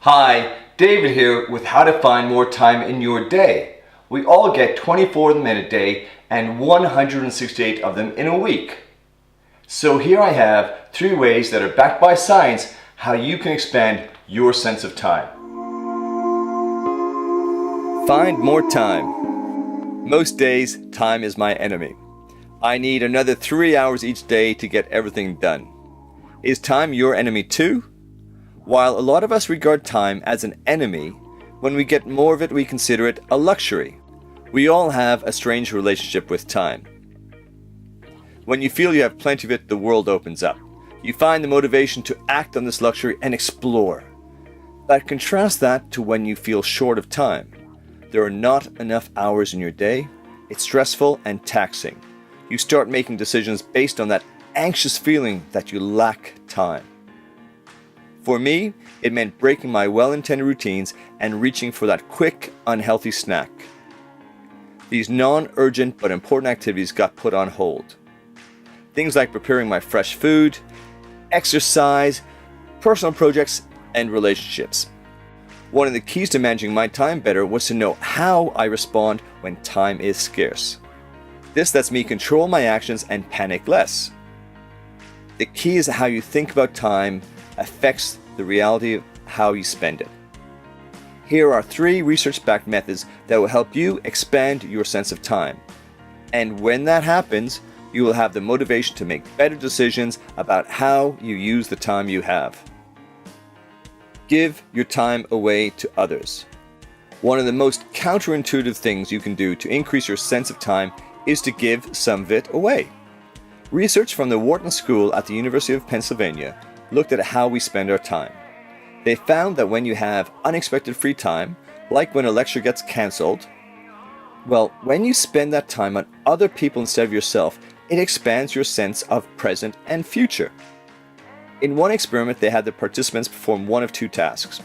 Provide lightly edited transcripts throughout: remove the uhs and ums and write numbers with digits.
Hi, David here with how to find more time in your day. We all get 24 of them in a day and 168 of them in a week. So here I have 3 ways that are backed by science how you can expand your sense of time. Find more time. Most days, time is my enemy. I need another 3 hours each day to get everything done. Is time your enemy too? While a lot of us regard time as an enemy, when we get more of it, we consider it a luxury. We all have a strange relationship with time. When you feel you have plenty of it, the world opens up. You find the motivation to act on this luxury and explore. But contrast that to when you feel short of time. There are not enough hours in your day. It's stressful and taxing. You start making decisions based on that anxious feeling that you lack time. For me, it meant breaking my well-intended routines and reaching for that quick, unhealthy snack. These non-urgent but important activities got put on hold. Things like preparing my fresh food, exercise, personal projects, and relationships. One of the keys to managing my time better was to know how I respond when time is scarce. This lets me control my actions and panic less. The key is how you think about time affects the reality of how you spend it. Here are 3 research-backed methods that will help you expand your sense of time. And when that happens, you will have the motivation to make better decisions about how you use the time you have. Give your time away to others. One of the most counterintuitive things you can do to increase your sense of time is to give some of it away. Research from the Wharton School at the University of Pennsylvania looked at how we spend our time. They found that when you have unexpected free time, like when a lecture gets cancelled, when you spend that time on other people instead of yourself, it expands your sense of present and future. In one experiment, they had the participants perform one of 2 tasks.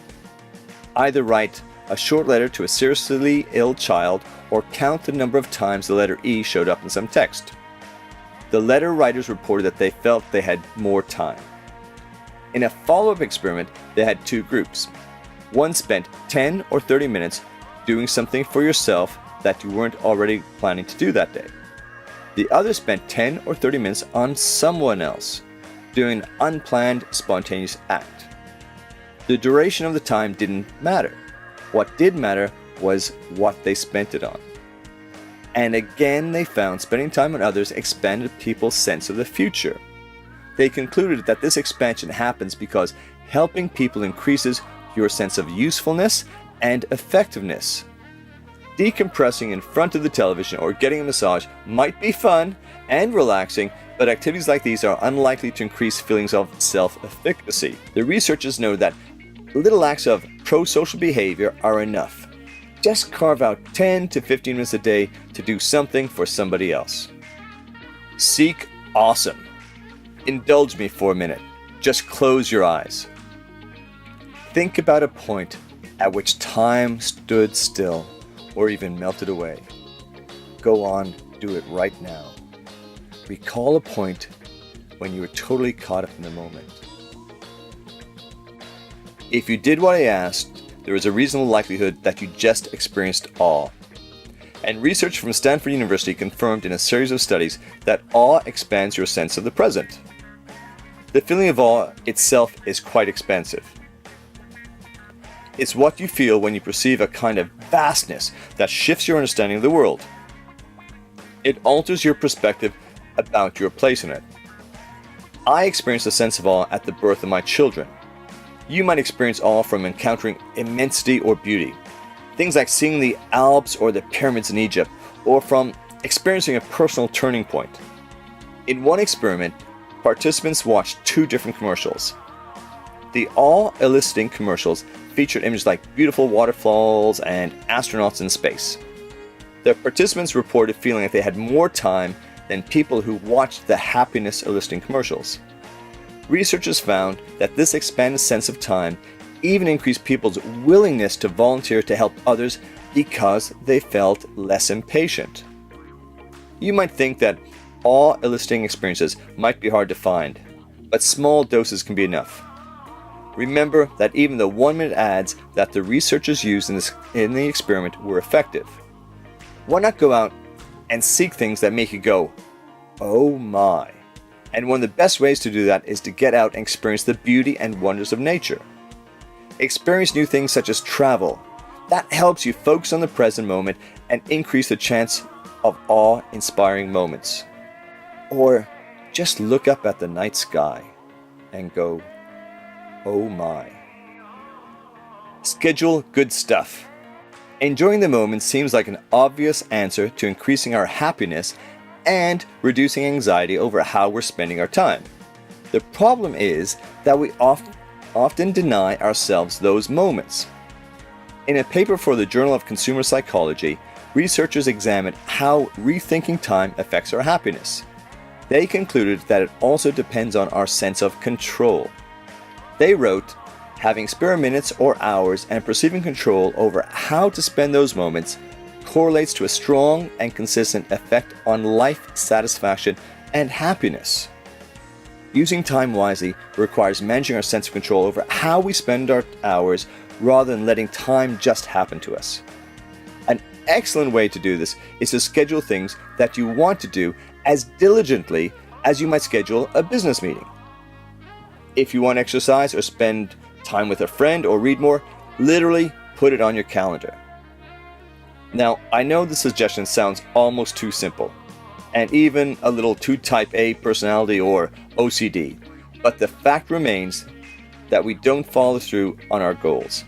Either write a short letter to a seriously ill child or count the number of times the letter E showed up in some text. The letter writers reported that they felt they had more time. In a follow-up experiment, they had 2 groups. One spent 10 or 30 minutes doing something for yourself that you weren't already planning to do that day. The other spent 10 or 30 minutes on someone else, doing an unplanned, spontaneous act. The duration of the time didn't matter. What did matter was what they spent it on. And again, they found spending time on others expanded people's sense of the future. They concluded that this expansion happens because helping people increases your sense of usefulness and effectiveness. Decompressing in front of the television or getting a massage might be fun and relaxing, but activities like these are unlikely to increase feelings of self-efficacy. The researchers know that little acts of pro-social behavior are enough. Just carve out 10 to 15 minutes a day to do something for somebody else. Seek awesome. Indulge me for a minute. Just close your eyes. Think about a point at which time stood still or even melted away. Go on, do it right now. Recall a point when you were totally caught up in the moment. If you did what I asked, there is a reasonable likelihood that you just experienced awe. And research from Stanford University confirmed in a series of studies that awe expands your sense of the present. The feeling of awe itself is quite expansive. It's what you feel when you perceive a kind of vastness that shifts your understanding of the world. It alters your perspective about your place in it. I experienced a sense of awe at the birth of my children. You might experience awe from encountering immensity or beauty. Things like seeing the Alps or the pyramids in Egypt, or from experiencing a personal turning point. In one experiment, participants watched 2 different commercials. The awe-eliciting commercials featured images like beautiful waterfalls and astronauts in space. The participants reported feeling like they had more time than people who watched the happiness-eliciting commercials. Researchers found that this expanded sense of time even increased people's willingness to volunteer to help others because they felt less impatient. You might think that awe-eliciting experiences might be hard to find, but small doses can be enough. Remember that even the 1-minute ads that the researchers used in the experiment were effective. Why not go out and seek things that make you go, oh my? And one of the best ways to do that is to get out and experience the beauty and wonders of nature. Experience new things such as travel. That helps you focus on the present moment and increase the chance of awe-inspiring moments. Or just look up at the night sky and go, oh my. Schedule good stuff. Enjoying the moment seems like an obvious answer to increasing our happiness and reducing anxiety over how we're spending our time. The problem is that we often deny ourselves those moments. In a paper for the Journal of Consumer Psychology, researchers examined how rethinking time affects our happiness. They concluded that it also depends on our sense of control. They wrote, having spare minutes or hours and perceiving control over how to spend those moments correlates to a strong and consistent effect on life satisfaction and happiness. Using time wisely requires managing our sense of control over how we spend our hours rather than letting time just happen to us. An excellent way to do this is to schedule things that you want to do as diligently as you might schedule a business meeting. If you want to exercise or spend time with a friend or read more, literally put it on your calendar. Now, I know the suggestion sounds almost too simple, and even a little too type A personality or OCD, but the fact remains that we don't follow through on our goals.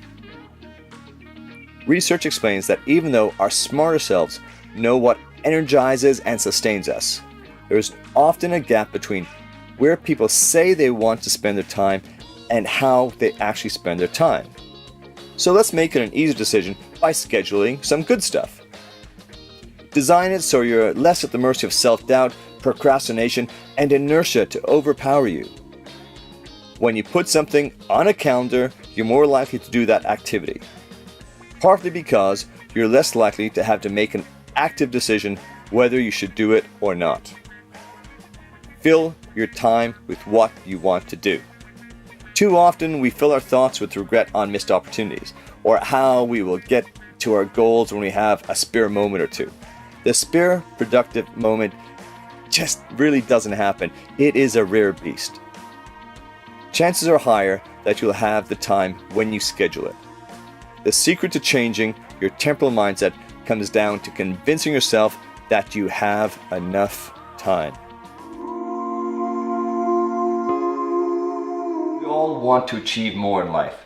Research explains that even though our smarter selves know what energizes and sustains us, there is often a gap between where people say they want to spend their time and how they actually spend their time. So let's make it an easy decision by scheduling some good stuff. Design it so you're less at the mercy of self-doubt, procrastination, and inertia to overpower you. When you put something on a calendar, you're more likely to do that activity. Partly because you're less likely to have to make an active decision whether you should do it or not. Fill your time with what you want to do. Too often we fill our thoughts with regret on missed opportunities, or how we will get to our goals when we have a spare moment or two. The spare productive moment just really doesn't happen. It is a rare beast. Chances are higher that you'll have the time when you schedule it. The secret to changing your temporal mindset comes down to convincing yourself that you have enough time. We all want to achieve more in life,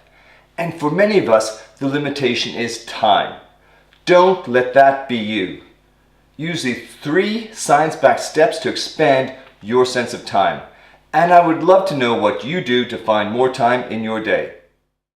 and for many of us, the limitation is time. Don't let that be you. Use the 3 science-backed steps to expand your sense of time, and I would love to know what you do to find more time in your day.